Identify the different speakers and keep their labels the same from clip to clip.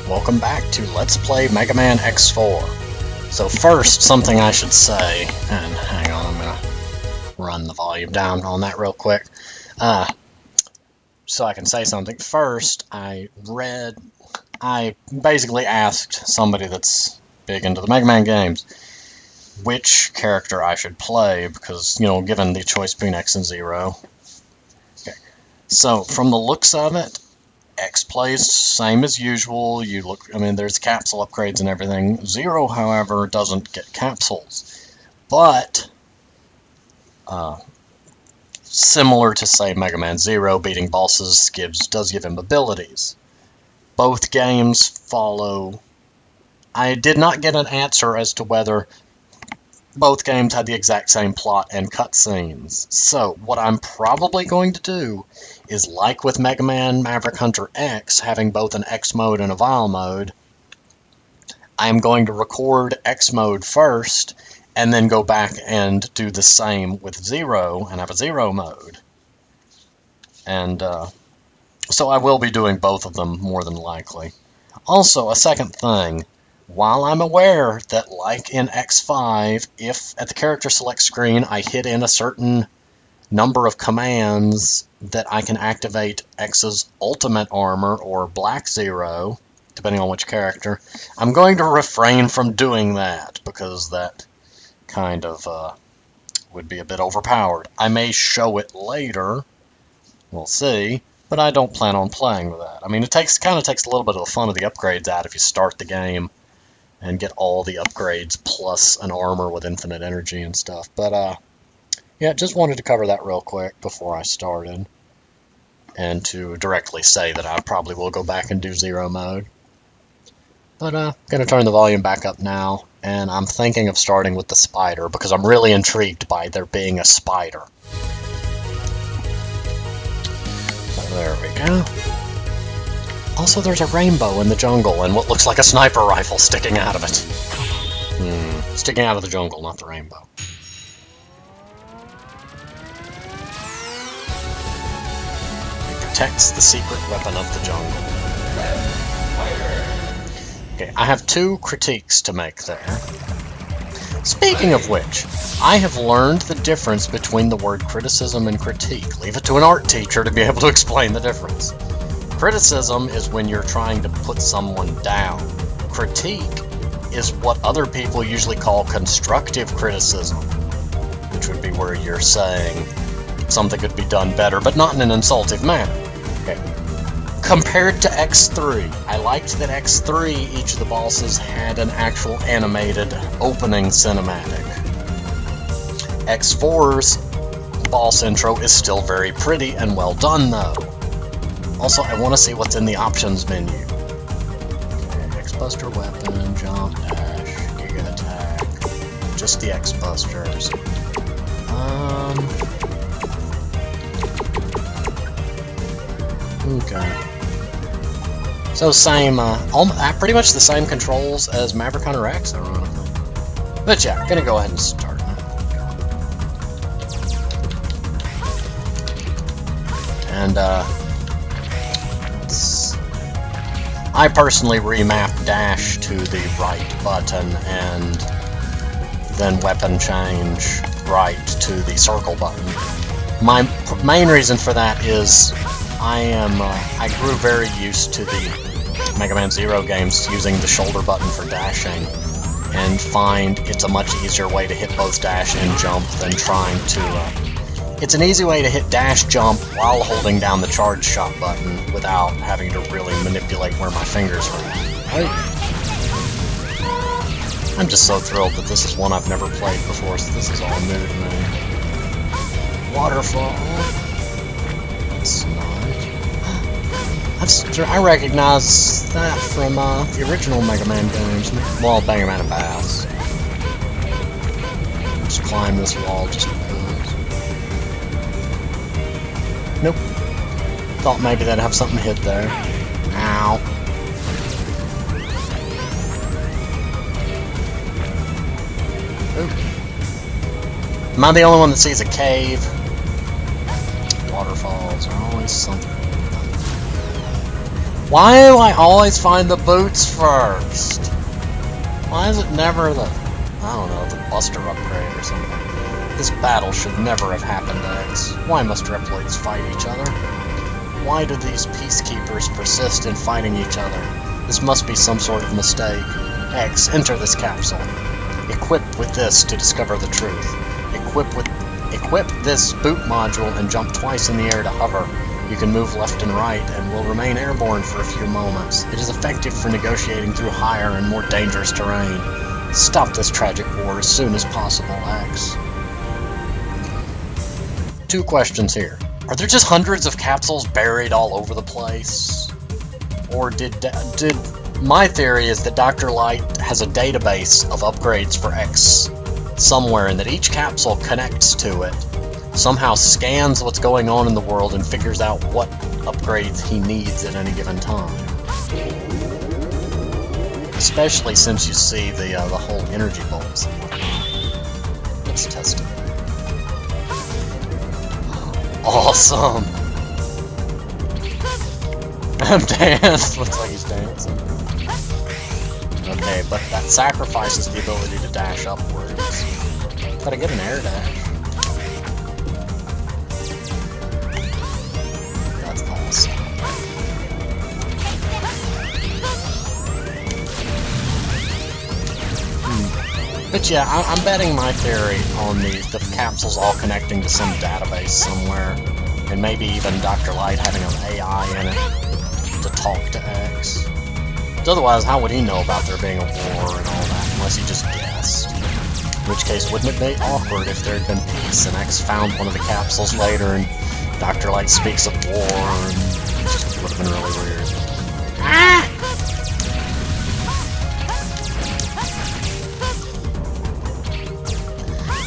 Speaker 1: welcome back to Let's Play Mega Man X4. So first, something I should say, and hang on, I'm gonna run the volume down on that real quick, so I can say something. First, I basically asked somebody that's big into the Mega Man games which character I should play, because, you know, given the choice between X and Zero. Okay. So, from the looks of it, X plays same as usual. There's capsule upgrades and everything. Zero, however, doesn't get capsules. But, similar to, say, Mega Man Zero, beating bosses does give him abilities. Both games follow... I did not get an answer as to whether both games had the exact same plot and cutscenes. So, what I'm probably going to do is, like with Mega Man Maverick Hunter X, having both an X mode and a Vile mode, I'm going to record X mode first, and then go back and do the same with Zero, and have a Zero mode. And, so I will be doing both of them, more than likely. Also, a second thing. While I'm aware that, like in X5, if at the character select screen I hit in a certain number of commands, that I can activate X's ultimate armor, or Black Zero, depending on which character, I'm going to refrain from doing that, because that kind of would be a bit overpowered. I may show it later, we'll see, but I don't plan on playing with that. I mean, it kind of takes a little bit of the fun of the upgrades out if you start the game and get all the upgrades plus an armor with infinite energy and stuff. But, yeah, just wanted to cover that real quick before I started. And to directly say that I probably will go back and do Zero mode. But, gonna turn the volume back up now, and I'm thinking of starting with the spider, because I'm really intrigued by there being a spider. So there we go. Also, there's a rainbow in the jungle, and what looks like a sniper rifle sticking out of it. Sticking out of the jungle, not the rainbow. It protects the secret weapon of the jungle. Okay, I have two critiques to make there. Speaking of which, I have learned the difference between the word criticism and critique. Leave it to an art teacher to be able to explain the difference. Criticism is when you're trying to put someone down. Critique is what other people usually call constructive criticism, which would be where you're saying something could be done better, but not in an insultive manner. Okay. Compared to X3, I liked that X3, each of the bosses had an actual animated opening cinematic. X4's boss intro is still very pretty and well done, though. Also, I want to see what's in the options menu. Okay, X-Buster weapon, jump, dash, Giga attack, just the X-Busters. Okay. So same, pretty much the same controls as Maverick Hunter X, ironically. But yeah, gonna go ahead and start now. And, I personally remapped dash to the right button and then weapon change right to the circle button. My main reason for that is I grew very used to the Mega Man Zero games using the shoulder button for dashing, and find it's a much easier way to hit both dash and jump than trying to... It's an easy way to hit dash jump while holding down the charge shot button without having to really manipulate where my fingers are at. I'm just so thrilled that this is one I've never played before, so this is all new to me. Waterfall. That's nice. I recognize that from the original Mega Man games. Well, Mega Man and Bass. Just climb this wall just because. Nope. Thought maybe they'd have something hid there. Ow. Ooh. Am I the only one that sees a cave? Waterfalls are always something. Why do I always find the boots first? Why is it never the... I don't know, the Buster upgrade or something? This battle should never have happened, X. Why must Reploids fight each other? Why do these peacekeepers persist in fighting each other? This must be some sort of mistake. X, enter this capsule. Equip with this to discover the truth. Equip this boot module and jump twice in the air to hover. You can move left and right and will remain airborne for a few moments. It is effective for negotiating through higher and more dangerous terrain. Stop this tragic war as soon as possible, X. 2 questions here. Are there just hundreds of capsules buried all over the place? Or did my theory is that Dr. Light has a database of upgrades for X somewhere, and that each capsule connects to it, somehow scans what's going on in the world and figures out what upgrades he needs at any given time. Especially since you see the whole energy bulbs. Let's test it. Awesome! Dance! Looks like he's dancing. Okay, but that sacrifices the ability to dash upwards. Gotta get an air dash. That's awesome. But yeah, I'm betting my theory on the capsules all connecting to some database somewhere, and maybe even Dr. Light having an AI in it to talk to X. Otherwise, how would he know about there being a war and all that, unless he just guessed? In which case, wouldn't it be awkward if there had been peace and X found one of the capsules later and Dr. Light speaks of war, and it just would have been really weird. Ah!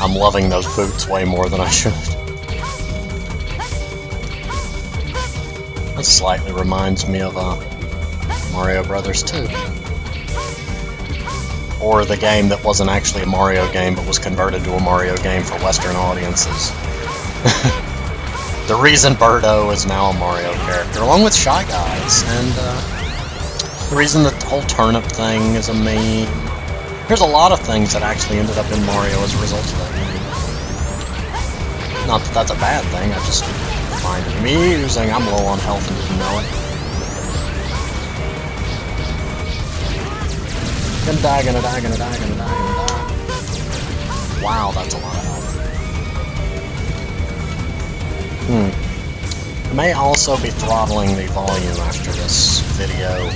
Speaker 1: I'm loving those boots way more than I should. That slightly reminds me of Mario Brothers 2. Or the game that wasn't actually a Mario game but was converted to a Mario game for Western audiences. The reason Birdo is now a Mario character, along with Shy Guys, and the reason the whole turnip thing is a meme. There's a lot of things that actually ended up in Mario as a result of that meme. Not that that's a bad thing, I just find it amusing. I'm low on health and didn't know it. Gonna die, gonna die, gonna die, gonna die, gonna die. Wow, that's a lot of health. I may also be throttling the volume after this video.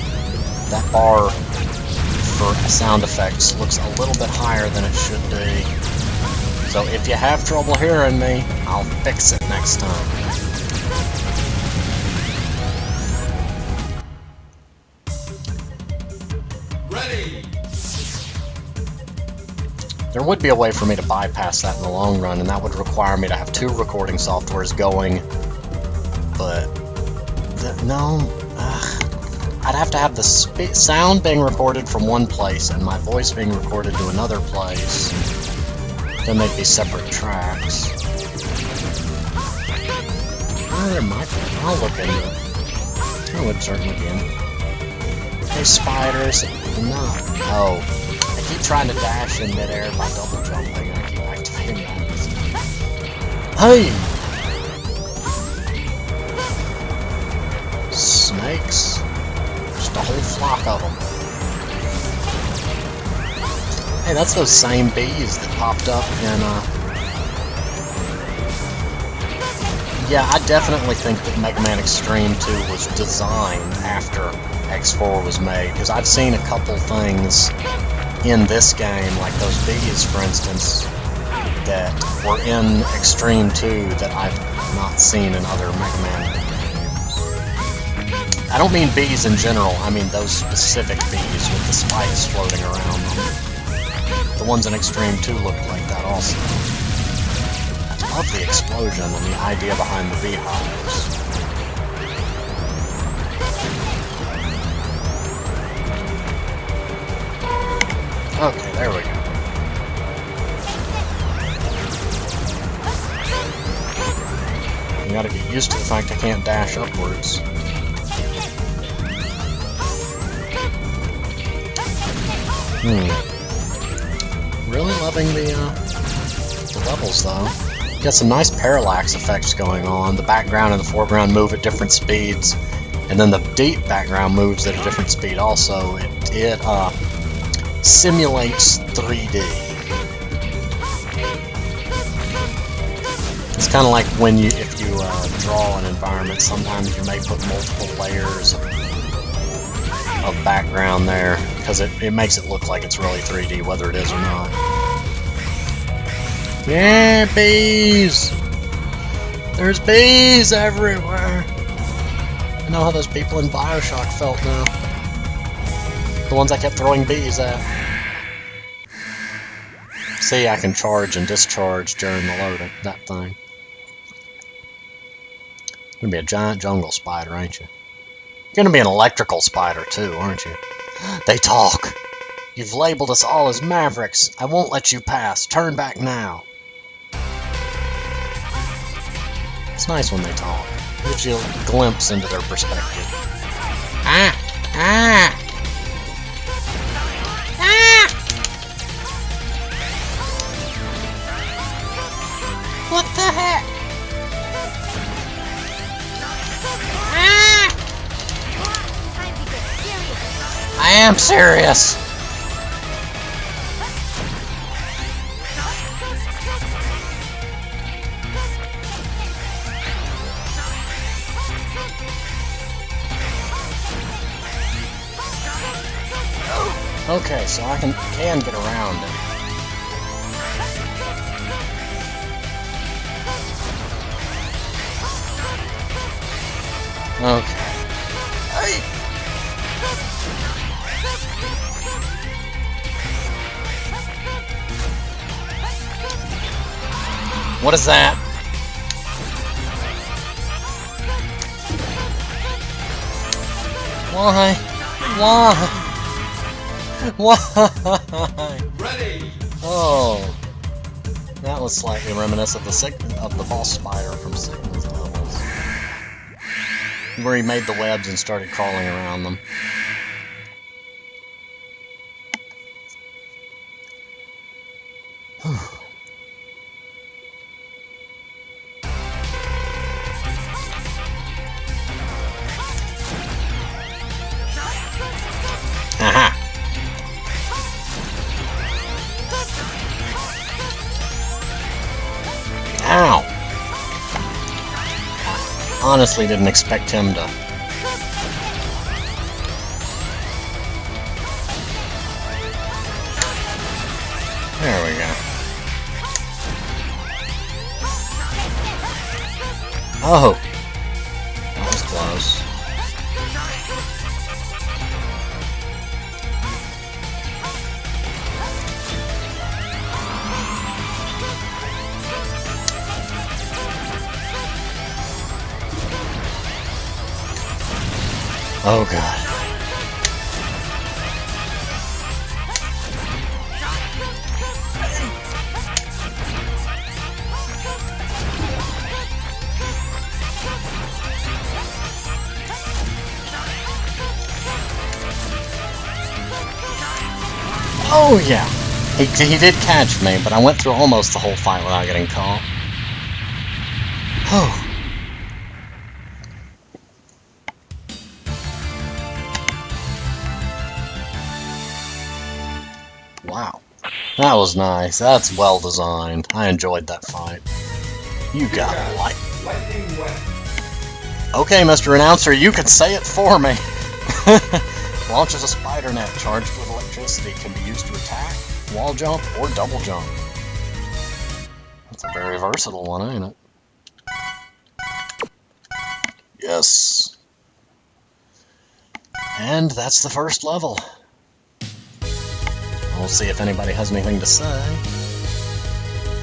Speaker 1: That bar for sound effects looks a little bit higher than it should be. So if you have trouble hearing me, I'll fix it next time.
Speaker 2: Ready.
Speaker 1: There would be a way for me to bypass that in the long run, and that would require me to have 2 recording softwares going, but no, I'd have to have the sound being recorded from one place and my voice being recorded to another place. Then they'd be separate tracks. Oh, there might be. I'll look into it. I would certainly be in it. Hey, spiders. No. Oh. I keep trying to dash in midair by double jumping, and I keep activating that. Hey! Snakes. Just a whole flock of them. Hey, that's those same bees that popped up in, Yeah, I definitely think that Megaman Extreme 2 was designed after X4 was made, because I've seen a couple things in this game, like those bees, for instance, that were in Extreme 2 that I've not seen in other Megaman games. I don't mean bees in general, I mean those specific bees with the spikes floating around them. The ones in Extreme 2 looked like that also. I love the explosion and the idea behind the beehives. Okay, there we go. You gotta get used to the fact I can't dash upwards. Really loving the levels, though. Got some nice parallax effects going on. The background and the foreground move at different speeds, and then the deep background moves at a different speed also. It simulates 3D. It's kind of like when if you draw an environment, sometimes you may put multiple layers of background there, because it makes it look like it's really 3D, whether it is or not. Yeah, bees! There's bees everywhere! I know how those people in Bioshock felt now. The ones I kept throwing bees at. See, I can charge and discharge during the loading, that thing. You're gonna be a giant jungle spider, ain't you? You're gonna be an electrical spider, too, aren't you? They talk! You've labeled us all as mavericks. I won't let you pass. Turn back now. It's nice when they talk. It gives you a glimpse into their perspective. Ah! Ah! Ah! What the heck? Ah! I am serious! Okay, so I can get around it. Okay. Hey! What is that? Why? Why? Why?
Speaker 2: Ready.
Speaker 1: Oh, that was slightly reminiscent of the boss spider from Sigma's levels, where he made the webs and started crawling around them. Aha! Ow! I honestly didn't expect him to. There we go. Oh! That was close. Oh god. Oh yeah. He did catch me, but I went through almost the whole fight without getting caught. Oh. Wow, that was nice. That's well designed. I enjoyed that fight. You got it, light. Okay, Mr. Announcer, you can say it for me. Launches a spider net charged with electricity. Can be used to attack, wall jump, or double jump. That's a very versatile one, ain't it? Yes. And that's the first level. We'll see if anybody has anything to say.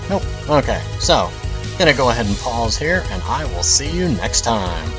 Speaker 1: Nope. Okay, so, gonna go ahead and pause here, and I will see you next time.